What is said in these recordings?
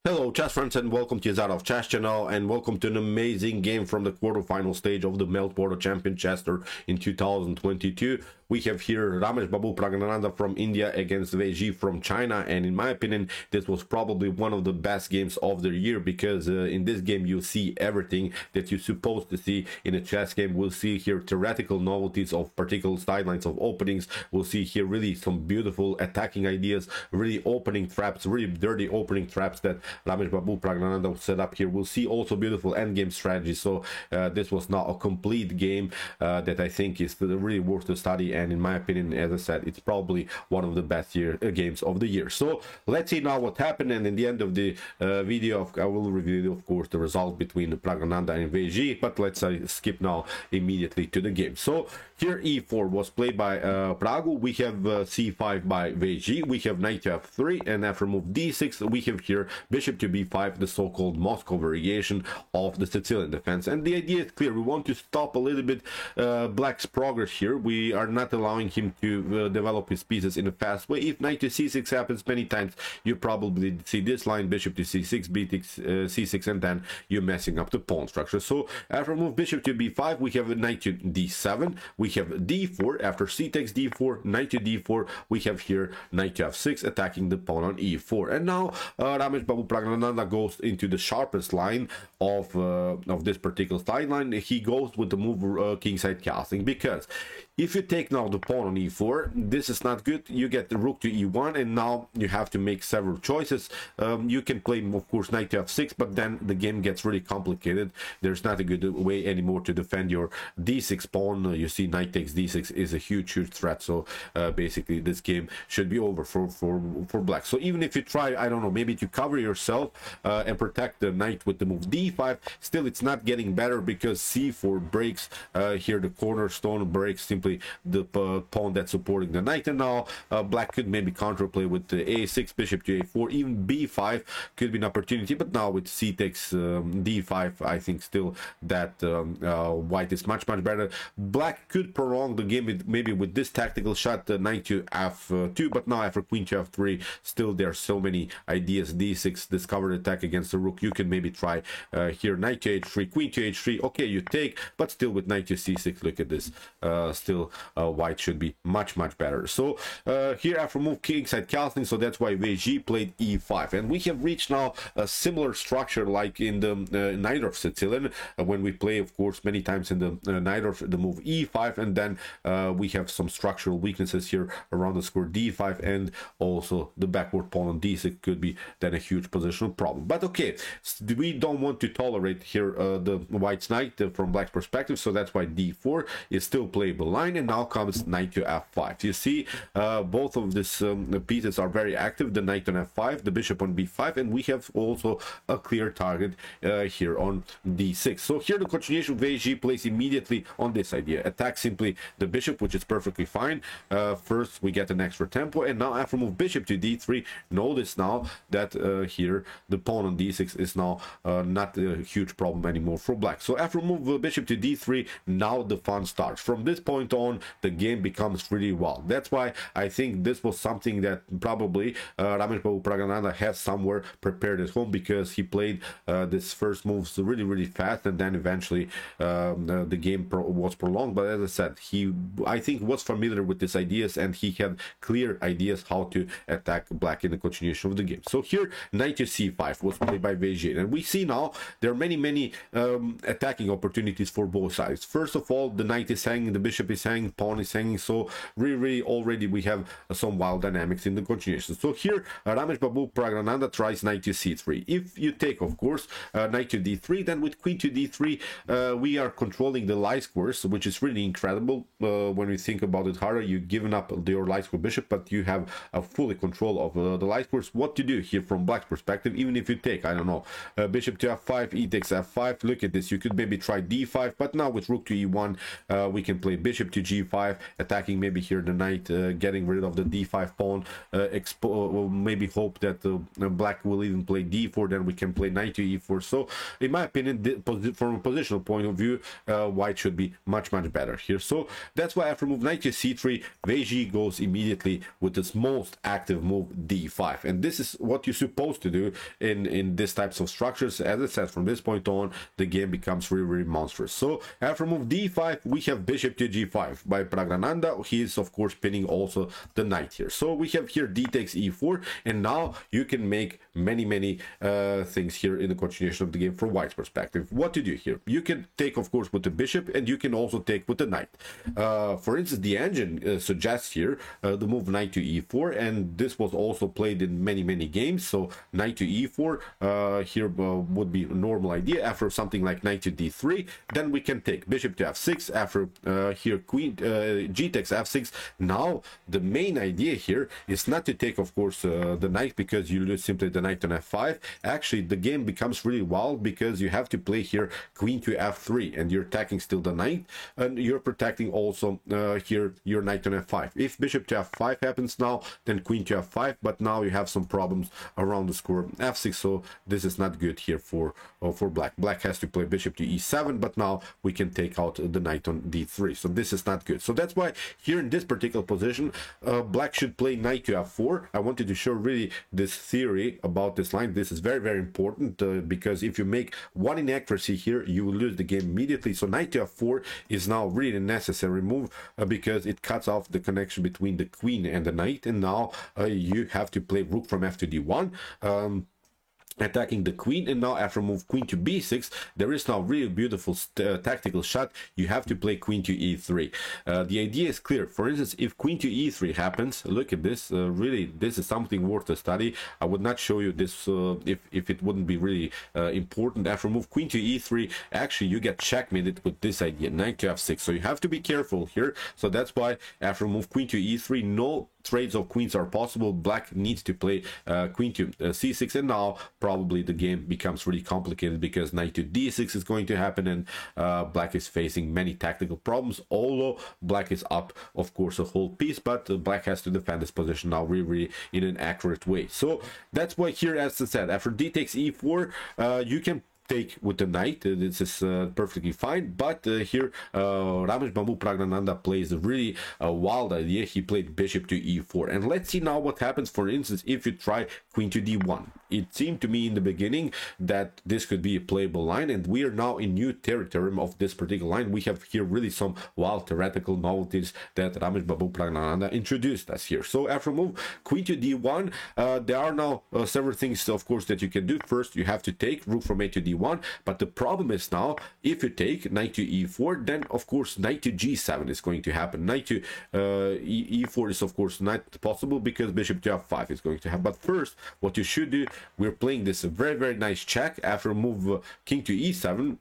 Hello chess friends and welcome to Zarov Chess channel and welcome to an amazing game from the quarterfinal stage of the Meltwater Champion Chester in 2022. We have here Ramesh Babu Praggnanandhaa from India against Wei Ji from China, and in my opinion this was probably one of the best games of the year because in this game you see everything that you're supposed to see in a chess game. We'll see here theoretical novelties of particular sidelines of openings. We'll see here really some beautiful attacking ideas, really opening traps, really dirty opening traps that Ramesh Babu Praggnanandhaa set up here. We'll see also beautiful endgame strategy. So this was now a complete game that I think is really worth the study, and in my opinion, as I said, it's probably one of the best games of the year. So let's see now what happened, and in the end of the video I will review of course the result between Praggnanandhaa and Wei Ji, but let's skip now immediately to the game. So here e4 was played by Pragu. We have c5 by Wei Ji. We have knight to f3, and after move d6 we have here bishop to b5, the so-called Moscow variation of the Sicilian defense. And the idea is clear. We want to stop a little bit Black's progress here. We are not allowing him to develop his pieces in a fast way. If knight to c6 happens many times, you probably see this line, bishop to c6, c6, and then you're messing up the pawn structure. So after move bishop to b5, we have a knight to d7, we have d4, after c takes d4, knight to d4, we have here knight to f6, attacking the pawn on e4. And now Ramesh Babu Praggnanandhaa goes into the sharpest line of this particular sideline. He goes with the move kingside castling, because if you take now the pawn on e4, this is not good. You get the rook to e1, and now you have to make several choices. You can play, of course, knight to f6, but then the game gets really complicated. There's not a good way anymore to defend your d6 pawn. You see, knight takes d6 is a huge threat. So basically, this game should be over for Black. So even if you try, I don't know, maybe to cover yourself and protect the knight with the move d5, still it's not getting better, because c4 breaks here, the cornerstone breaks simply the pawn that's supporting the knight. And now Black could maybe counterplay with the a6, bishop to a4, even b5 could be an opportunity, but now with c takes d5, I think still that white is much better. Black could prolong the game maybe with this tactical shot, knight to f2, but now after queen to f3, still there are so many ideas. d6, discovered attack against the rook. You can maybe try here knight to h3, queen to h3. Okay, you take, but still with knight to c6, look at this, still white should be much better. So here after move kingside castling, so that's why Wei Ji played e5, and we have reached now a similar structure like in the Najdorf Sicilian, when we play, of course, many times in the Najdorf the move e5, and then we have some structural weaknesses here around the square d5, and also the backward pawn on d6 could be then a huge positional problem. But okay, we don't want to tolerate here the white's knight from Black's perspective, so that's why d4 is still playable line. And now comes knight to f5. You see both of these pieces are very active, the knight on f5, the bishop on b5, and we have also a clear target here on d6. So here the continuation of Wei Ji plays immediately on this idea, attack simply the bishop, which is perfectly fine. First we get an extra tempo, and now after move bishop to d3, notice now that here the pawn on d6 is now not a huge problem anymore for Black. So after move bishop to d3, now the fun starts. From this point on, the game becomes really wild. That's why I think this was something that probably Ramesh Babu Praggnanandhaa has somewhere prepared at home, because he played this first moves really fast, and then eventually the game was prolonged. But as I said, I think was familiar with these ideas, and he had clear ideas how to attack Black in the continuation of the game. So here knight to c5 was played by Wei Ji, and we see now there are many attacking opportunities for both sides. First of all, the knight is hanging, the bishop is hanging, pawn is hanging, so really already we have some wild dynamics in the continuation. So here Ramesh Babu Praggnanandhaa tries knight to c3. If you take, of course, knight to d3, then with queen to d3 we are controlling the light squares, which is really incredible. When we think about it harder, you've given up your light square bishop, but you have a fully control of the light squares. What to do here from Black's perspective, even if you take, I don't know, bishop to f5, e takes f5, look at this, you could maybe try d5, but now with rook to e1 we can play bishop bishop to g5, attacking maybe here the knight, getting rid of the d5 pawn, maybe hope that black will even play d4, then we can play knight to e4. So in my opinion, from a positional point of view, white should be much better here. So that's why after move knight to c3, Wei Ji goes immediately with its most active move, d5, and this is what you're supposed to do in these types of structures. As I said, from this point on, the game becomes really monstrous. So after move d5, we have bishop to g5 by Praggnanandhaa. He is of course pinning also the knight here. So we have here d takes e4, and now you can make many things here in the continuation of the game from white's perspective. What to do here? You can take of course with the bishop, and you can also take with the knight. For instance, the engine suggests here the move knight to e4, and this was also played in many games. So knight to e4 here would be a normal idea. After something like knight to d3, then we can take bishop to f6. After here queen g takes f6. Now the main idea here is not to take of course the knight, because you lose simply the knight on f5. Actually the game becomes really wild, because you have to play here queen to f3, and you're attacking still the knight, and you're protecting also here your knight on f5. If bishop to f5 happens now, then queen to f5, but now you have some problems around the score f6, so this is not good here for black. Black has to play bishop to e7, but now we can take out the knight on d3, so this is not good. So that's why here in this particular position, black should play knight to f4. I wanted to show really this theory about this line. This is very important, because if you make one inaccuracy here, you will lose the game immediately. So knight to f4 is now really a necessary move, because it cuts off the connection between the queen and the knight, and now you have to play rook from f to d1, attacking the queen. And now after move queen to b6, there is now really beautiful tactical shot. You have to play queen to e3. The idea is clear. For instance, if queen to e3 happens, look at this. Really, this is something worth a study. I would not show you this if it wouldn't be really important. After move queen to e3, actually you get checkmated with this idea, knight to f6. So you have to be careful here. So that's why after move queen to e3, no trades of queens are possible. Black needs to play queen to c6, and now probably the game becomes really complicated, because knight to d6 is going to happen, and black is facing many tactical problems, although black is up of course a whole piece, but black has to defend this position now really in an accurate way. So that's why here, as I said, after d takes e4, you can take with the knight. This is perfectly fine, but here Ramesh Bambu Praggnanandhaa plays a really wild idea. He played bishop to e4, and let's see now what happens. For instance, if you try queen to d1, it seemed to me in the beginning that this could be a playable line, and we are now in new territory of this particular line. We have here really some wild theoretical novelties that Ramesh Bambu Praggnanandhaa introduced us here. So after move queen to d1, there are now several things of course that you can do. First, you have to take rook from a to d1, but the problem is now if you take knight to e4, then of course knight to g7 is going to happen. Knight to e4 is of course not possible, because bishop to f5 is going to happen. But first, what you should do, we're playing this very nice check. After move king to e7,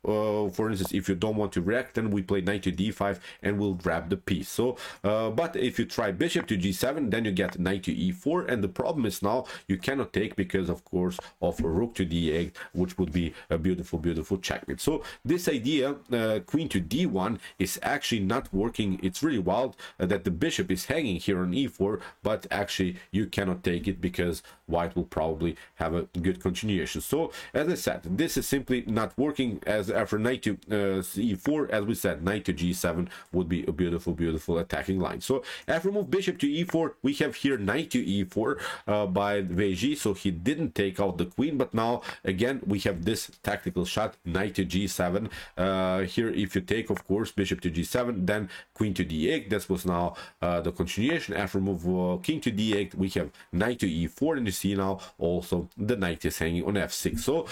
for instance, if you don't want to react, then we play knight to d5 and we'll grab the piece. So but if you try bishop to g7, then you get knight to e4, and the problem is now you cannot take, because of course of rook to d8, which would be a beautiful checkmate. So this idea, queen to d1, is actually not working. It's really wild that the bishop is hanging here on e4, but actually you cannot take it, because white will probably have a good continuation. So as I said, this is simply not working. As after knight to e4, as we said, knight to g7 would be a beautiful attacking line. So after move bishop to e4, we have here knight to e4 by Wei Ji. So he didn't take out the queen, but now again we have this tactical shot, knight to g7. Here if you take of course bishop to g7, then queen to d8. This was now the continuation. After move king to d8, we have knight to e4, and you see now also the knight is hanging on f6. So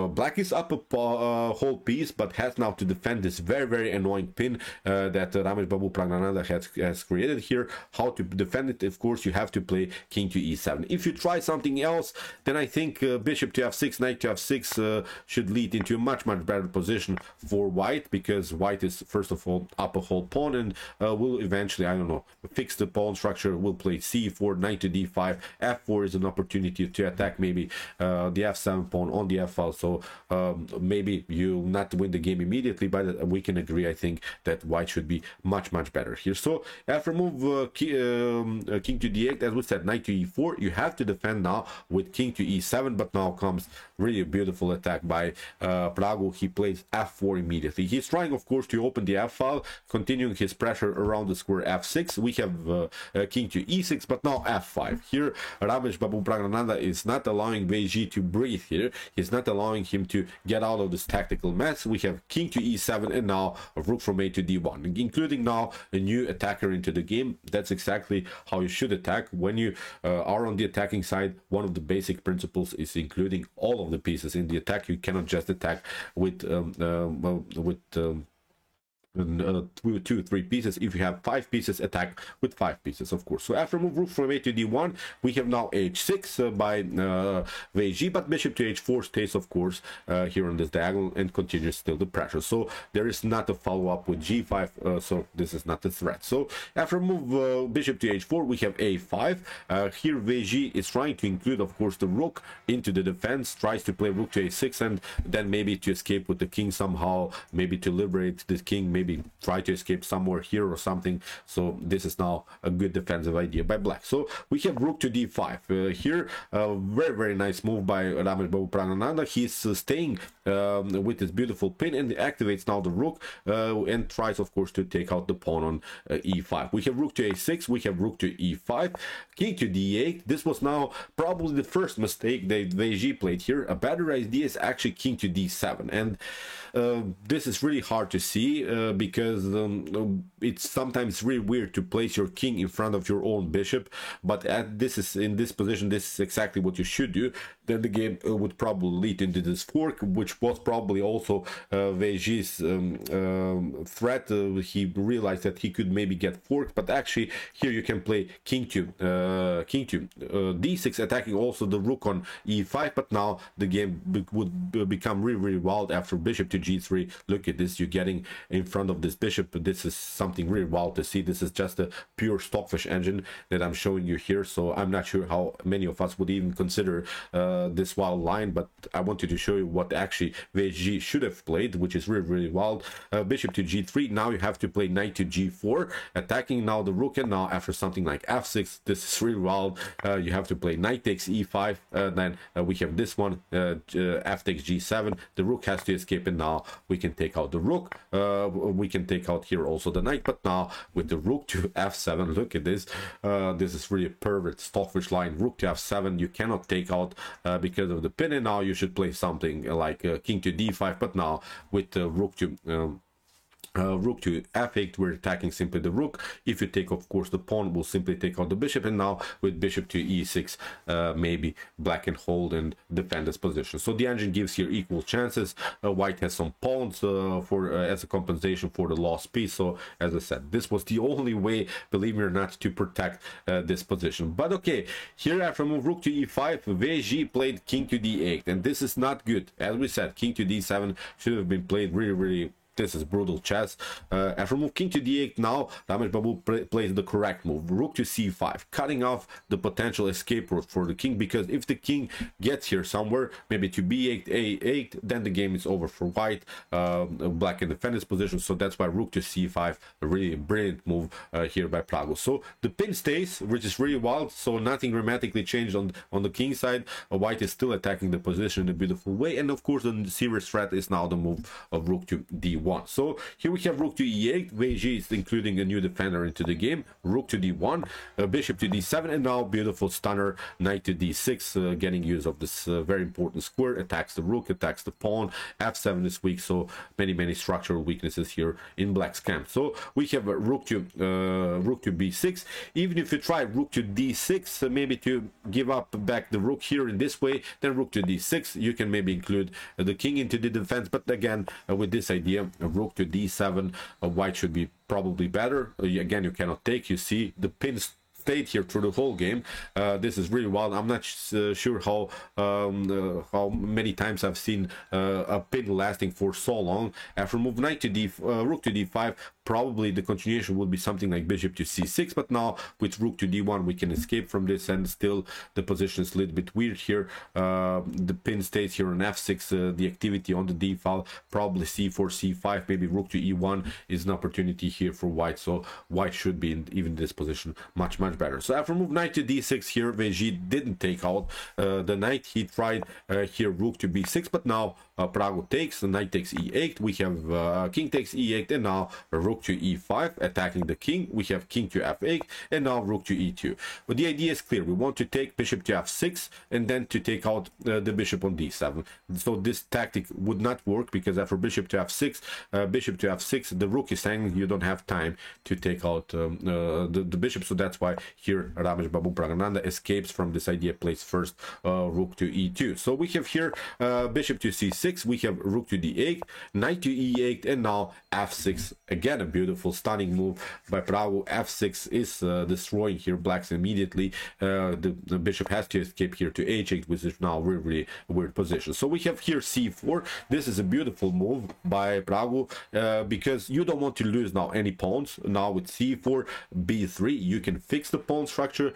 black is up a whole piece, but has now to defend this very annoying pin that Ramesh Bambu Praggnanandhaa has created here. How to defend it? Of course you have to play king to e7. If you try something else, then I think bishop to f6, knight to f6 should lead into a much better position for white, because white is first of all up a whole pawn, and will eventually, I don't know, fix the pawn structure. Will play c4, knight to d5, f4 is an opportunity to attack maybe the f7 pawn on the f file. So maybe you not win the game immediately, but we can agree, I think, that white should be much better here. So after move king to d8, as we said, knight to e4, you have to defend now with king to e7, but now comes really a beautiful attack by Pragu. He plays f4 immediately. He's trying, of course, to open the f file, continuing his pressure around the square f6. We have king to e6, but now f5. Here Ramesh Babu Praggnanandhaa is not allowing Wei Ji to breathe here. He's not allowing him to get out of this tactical mess. We have king to e7 and now a rook from a to d1, including now a new attacker into the game. That's exactly how you should attack. When you are on the attacking side, one of the basic principles is including all of the pieces in the attack. You cannot just attack with 2-3 pieces. If you have 5 pieces, attack with 5 pieces, of course. So after move rook from a to d1, we have now h6 by Wei Ji, but bishop to h4 stays, of course, here on this diagonal and continues still the pressure. So there is not a follow-up with g5, so this is not a threat. So after move bishop to h4, we have a5. Here Wei Ji is trying to include, of course, the rook into the defense, tries to play rook to a6, and then maybe to escape with the king somehow, maybe to liberate the king, maybe try to escape somewhere here or something. So this is now a good defensive idea by black. So we have rook to d5 here. Very nice move by Ramesh Babu Praggnanandhaa. He's staying with this beautiful pin and activates now the rook and tries, of course, to take out the pawn on e5. We have rook to a6, we have rook to e5, king to d8. This was now probably the first mistake that Wei Ji played here. A better idea is actually king to d7, and this is really hard to see because it's sometimes really weird to place your king in front of your own bishop, but in this position, this is exactly what you should do. Then the game would probably lead into this fork, which was probably also Wei Ji's threat. He realized that he could maybe get forked, but actually here you can play king to d6, attacking also the rook on e5, but now the game would become really wild after bishop to g3. Look at this, you're getting in front of this bishop. This is something really wild to see. This is just a pure stockfish engine that I'm showing you here, so I'm not sure how many of us would even consider this wild line, but I wanted to show you what actually Wei Ji should have played, which is really wild. Bishop to g3. Now you have to play knight to g4, attacking now the rook, and now after something like f6, this is really wild. You have to play knight takes e5, then we have this one, f takes g7. The rook has to escape, and now we can take out the rook. We can take out here also the knight, but now with the rook to f7, look at this. This is really a perfect stockfish line. Rook to f7, you cannot take out because of the pin, and now you should play something like king to d5, but now with rook to f8, we're attacking simply the rook. If you take, of course, the pawn, we'll simply take out the bishop, and now with bishop to e6, maybe black can hold and defend this position. So the engine gives here equal chances. White has some pawns as a compensation for the lost piece. So as I said, this was the only way, believe me or not, to protect this position. But okay, here after move rook to e5, Wei Ji played king to d8, and this is not good. As we said, king to d7 should have been played really. This is brutal chess. After move king to d8, now Ramesh Babu plays the correct move. Rook to c5, cutting off the potential escape route for the king, because if the king gets here somewhere, maybe to b8, a8, then the game is over for white. Black can defend his position, so that's why rook to c5, a really brilliant move here by Pragu. So the pin stays, which is really wild, so nothing dramatically changed on the king side. White is still attacking the position in a beautiful way, and of course the serious threat is now the move of rook to d1. So here we have rook to e8. Wei Ji is including a new defender into the game. Rook to d1, bishop to d7, and now beautiful stunner knight to d6, getting use of this very important square. Attacks the rook, attacks the pawn. f7 is weak, so many structural weaknesses here in black's camp. So we have rook to b6. Even if you try rook to d6, maybe to give up back the rook here in this way, then rook to d6, you can maybe include the king into the defense. But again, with this idea, rook to d7, white should be probably better. Again, you cannot take. You see the pins stayed here through the whole game. This is really wild. I'm not sure how many times I've seen a pin lasting for so long. After move knight to rook to d5, probably the continuation would be something like bishop to c6, but now with rook to d1 we can escape from this, and still the position is a little bit weird here. The pin stays here on f6, the activity on the d file, probably c4, c5, maybe rook to e1 is an opportunity here for white, so white should be in even this position much better. So after move knight to d6 here, Veji didn't take out the knight. He tried here rook to b6, but now Prago takes, the knight takes e8, we have king takes e8, and now rook to e5 attacking the king. We have king to f8, and now rook to e2. But the idea is clear, we want to take bishop to f6 and then to take out the bishop on d7. So this tactic would not work, because after bishop to f6, the rook is saying you don't have time to take out the bishop. So that's why here Ramesh Babu Pragananda escapes from this idea, plays first rook to e2. So we have here bishop to c6, we have rook to d8, knight to e8, and now f6. Again, a beautiful, stunning move by Prago. f6 is destroying here blacks immediately. The bishop has to escape here to h8, which is now really weird position. So we have here c4. This is a beautiful move by Prago, because you don't want to lose now any pawns. Now with c4, b3, you can fix the pawn structure,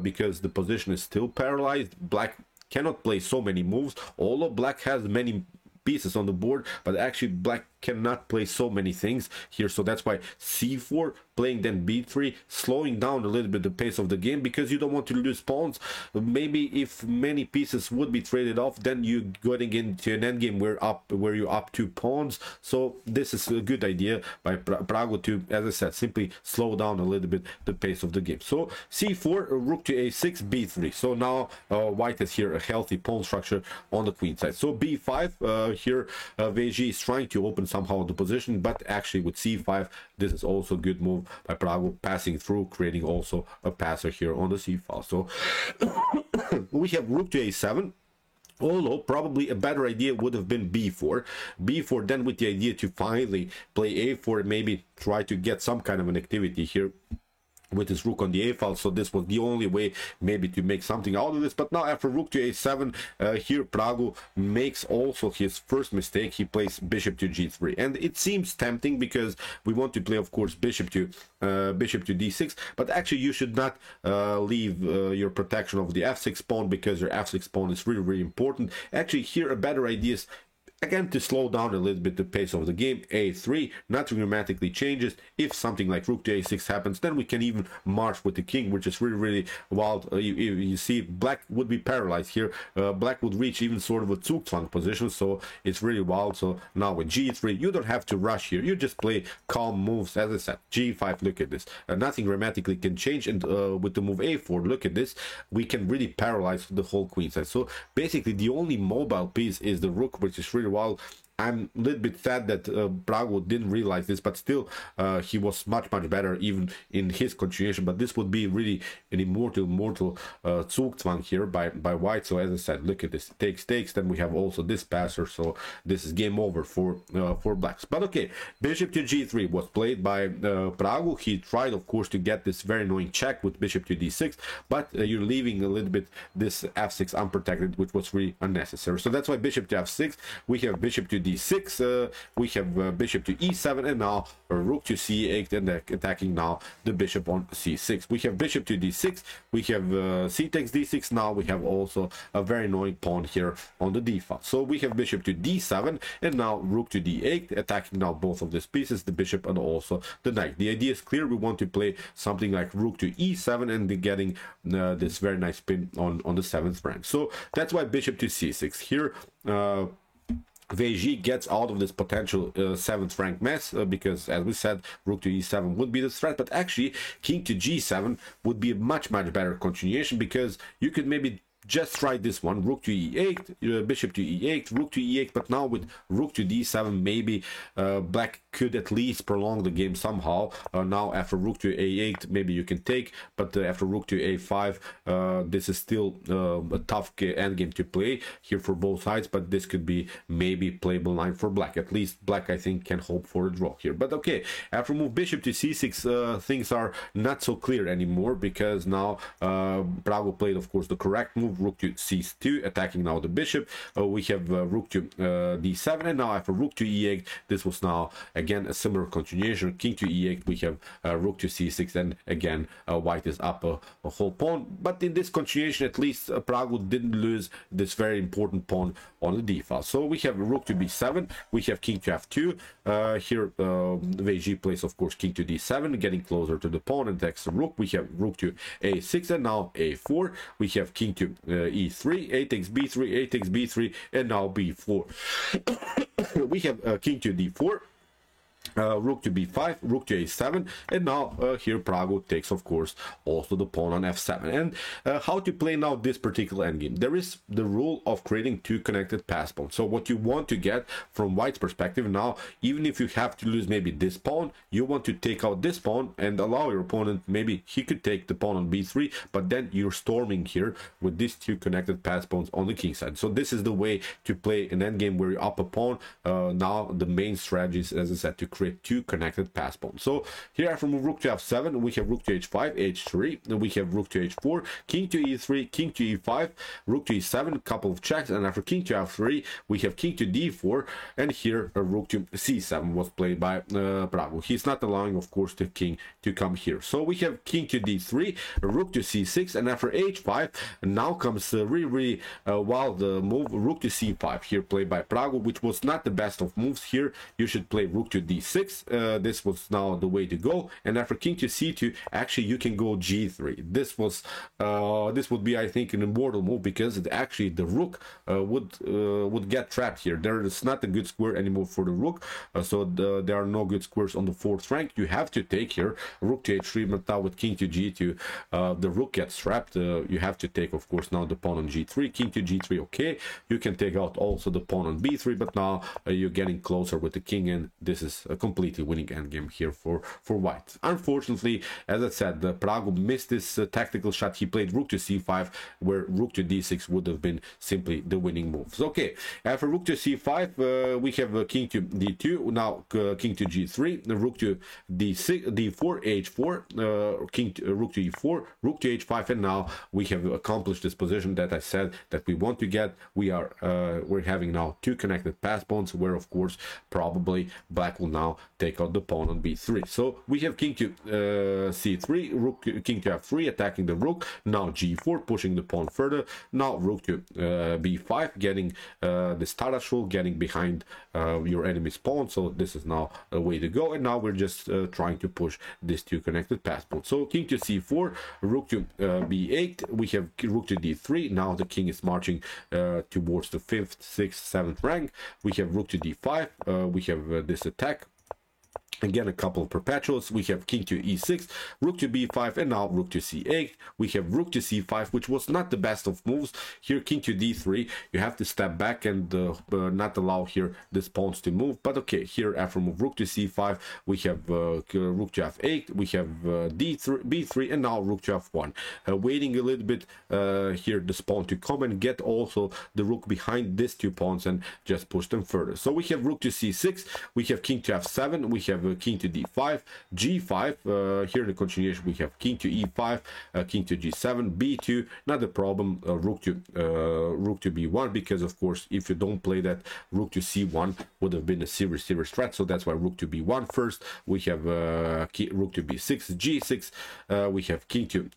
because the position is still paralyzed. Black cannot play so many moves, although black has many pieces on the board, but actually black cannot play so many things here. So that's why c4, playing then b3, slowing down a little bit the pace of the game, because you don't want to lose pawns. Maybe if many pieces would be traded off, then you're going into an endgame where you're up 2 pawns. So this is a good idea by Prago to, as I said, simply slow down a little bit the pace of the game. So c4, rook to a6, b3. So now white has here a healthy pawn structure on the queen side. So b5, here Veji is trying to open somehow the position, but actually with c5, this is also a good move by Prago, passing through, creating also a passer here on the c file. So we have rook to a7, although probably a better idea would have been b4, then with the idea to finally play a4, maybe try to get some kind of an activity here with his rook on the a file. So this was the only way maybe to make something out of this. But now after rook to a7, here Prago makes also his first mistake. He plays bishop to g3, and it seems tempting because we want to play, of course, bishop to d6, but actually you should not leave your protection of the f6 pawn, because your f6 pawn is really important. Actually here a better idea is, again, to slow down a little bit the pace of the game. a3, nothing dramatically changes. If something like rook to a6 happens, then we can even march with the king, which is really wild. You see, black would be paralyzed here. Black would reach even sort of a Zugzwang position, so it's really wild. So now with g3, you don't have to rush here. You just play calm moves. As I said, g5, look at this. Nothing dramatically can change, and with the move a4, look at this. We can really paralyze the whole queen side. So basically, the only mobile piece is the rook, which is really wild. I'm a little bit sad that Prago didn't realize this, but still he was much better even in his continuation. But this would be really an immortal Zugzwang here by white. So as I said, look at this, takes, then we have also this passer, so this is game over for blacks. But okay, bishop to g3 was played by Prago. He tried, of course, to get this very annoying check with bishop to d6, but you're leaving a little bit this f6 unprotected, which was really unnecessary. So that's why bishop to f6, we have bishop to d6, we have bishop to e7, and now rook to c8, and attacking now the bishop on c6. We have bishop to d6, we have c takes d6. Now we have also a very annoying pawn here on the d file. So we have bishop to d7, and now rook to d8, attacking now both of these pieces, the bishop and also the knight. The idea is clear. We want to play something like rook to e7 and getting this very nice pin on the 7th rank. So that's why bishop to c6 here. Veji gets out of this potential 7th rank mess, because as we said, rook to e7 would be the threat, but actually king to g7 would be a much better continuation, because you could maybe just try this one, rook to e8, bishop to e8, rook to e8, but now with rook to d7, maybe black could at least prolong the game somehow. Now after rook to a8, maybe you can take, but after rook to a5, this is still a tough endgame to play here for both sides, but this could be maybe playable line for black. At least black, I think, can hope for a draw here. But okay, after move bishop to c6, things are not so clear anymore, because now Prago played, of course, the correct move move rook to c2, attacking now the bishop. We have rook to d7, and now after rook to e8, this was now again a similar continuation. King to e8, we have rook to c6, and again white is up a whole pawn. But in this continuation, at least Pragu didn't lose this very important pawn on the d file. So we have rook to b7, we have king to f2. Here Weiji plays, of course, king to d7, getting closer to the pawn and takes the rook. We have rook to a6, and now a4. We have king to e3, a takes b3, a takes b3, and now b4. We have king to d4. Rook to b5, rook to a7, and now here Pragu takes, of course, also the pawn on f7. And how to play now this particular endgame? There is the rule of creating two connected pass pawns. So what you want to get from white's perspective now, even if you have to lose maybe this pawn, you want to take out this pawn and allow your opponent, maybe he could take the pawn on b3, but then you're storming here with these two connected pass pawns on the king side. So this is the way to play an endgame where you're up a pawn. Now the main strategy is, as I said, to create two connected pass pawns. So here after move rook to f7, we have rook to h5, h3, and we have rook to h4, king to e3, king to e5, rook to e7, couple of checks, and after king to f3, we have king to d4, and here a rook to c7 was played by Pragu. He's not allowing, of course, the king to come here. So we have king to d3, rook to c6, and after h5, now comes a really wild move, rook to c5, here played by Pragu, which was not the best of moves. Here you should play rook to d6. This was now the way to go, and after king to c2, actually you can go g3. This would be, I think, an immortal move, because actually the rook would get trapped here. There is not a good square anymore for the rook, so there are no good squares on the fourth rank. You have to take here rook to h3, but now with king to g2, the rook gets trapped. You have to take, of course, now the pawn on g3, king to g3. Okay, you can take out also the pawn on b3, but now you're getting closer with the king, and this is a completely winning endgame here for white. Unfortunately, as I said, Pragu missed this tactical shot. He played rook to c5, where rook to d6 would have been simply the winning moves. Okay, after rook to c5, we have king to d2, now king to g3, rook to d6, d4, h4, king to, rook to e4, rook to h5, and now we have accomplished this position that I said that we want to get. We're having now two connected pass pawns, where of course probably black will now take out the pawn on b3. So we have king to c3, rook, king to f3, attacking the rook, now g4, pushing the pawn further, now rook to b5, getting this Tarashul, getting behind your enemy's pawn. So this is now a way to go, and now we're just trying to push these two connected pass pawns. So king to c4, rook to b8, we have rook to d3, now the king is marching towards the 5th, 6th, 7th rank. We have rook to d5, we have this attack. Again, a couple of perpetuals. We have king to e6, rook to b5, and now rook to c8. We have rook to c5, which was not the best of moves. Here, king to d3. You have to step back and not allow here this pawns to move. But okay, here after move rook to c5, we have rook to f8. We have d3, b3, and now rook to f1. Waiting a little bit here, this pawn to come and get also the rook behind these two pawns and just push them further. So we have rook to c6. We have king to f7. We have king to d5, g5. Here in the continuation we have king to e5, king to g7, b2. Not a problem. Rook to b1, because of course if you don't play that, rook to c1 would have been a serious threat. So that's why rook to b1 first. We have rook to b6, g6. We have king to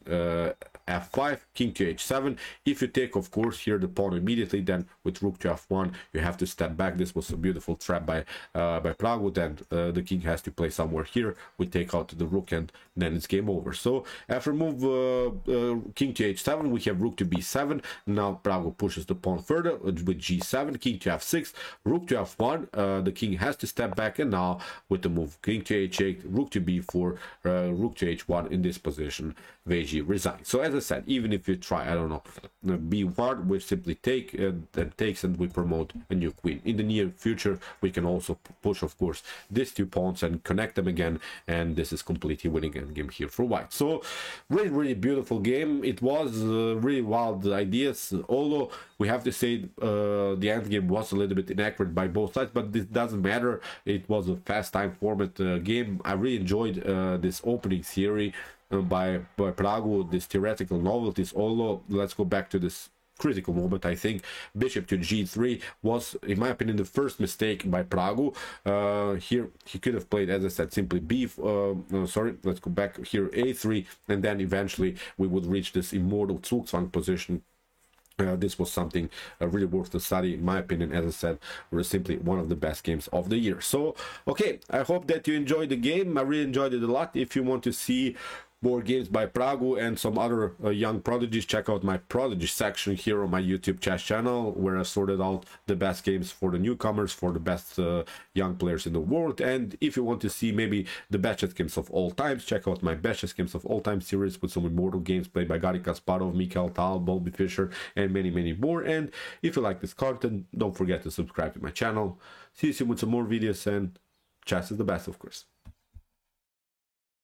f5, king to h7. If you take, of course, here the pawn immediately, then with rook to f1 you have to step back. This was a beautiful trap by Pragu. Then the king has to play somewhere here. We take out the rook, and then it's game over. So after move king to h7, we have rook to b7. Now Pragu pushes the pawn further with g7, king to f6, rook to f1. The king has to step back, and now with the move king to h8, rook to b4, rook to h1, in this position Weiji resigns. So as I said, even if you try, I don't know, b1, we simply take and takes, and we promote a new queen. In the near future we can also push, of course, these two pawns and connect them again, and this is completely winning endgame here for white. So really beautiful game. It was really wild ideas, although we have to say the endgame was a little bit inaccurate by both sides, but this doesn't matter. It was a fast time format game. I really enjoyed this opening theory by Pragu, this theoretical novelties. Although let's go back to this critical moment, I think. Bishop to g3 was, in my opinion, the first mistake by Pragu. Here he could have played, as I said, simply sorry, let's go back here, a3, and then eventually we would reach this immortal Zugzwang position. This was something really worth the study, in my opinion. As I said, was simply one of the best games of the year. So, okay, I hope that you enjoyed the game. I really enjoyed it a lot. If you want to see more games by Pragu and some other young prodigies, check out my prodigy section here on my YouTube chess channel, where I sorted out the best games for the newcomers, for the best young players in the world. And if you want to see maybe the best chess games of all times, check out my best chess games of all time series with some immortal games played by Garry Kasparov, Mikhail Tal, Bobby Fischer, and many, many more. And if you like this content, don't forget to subscribe to my channel. See you soon with some more videos, and chess is the best, of course.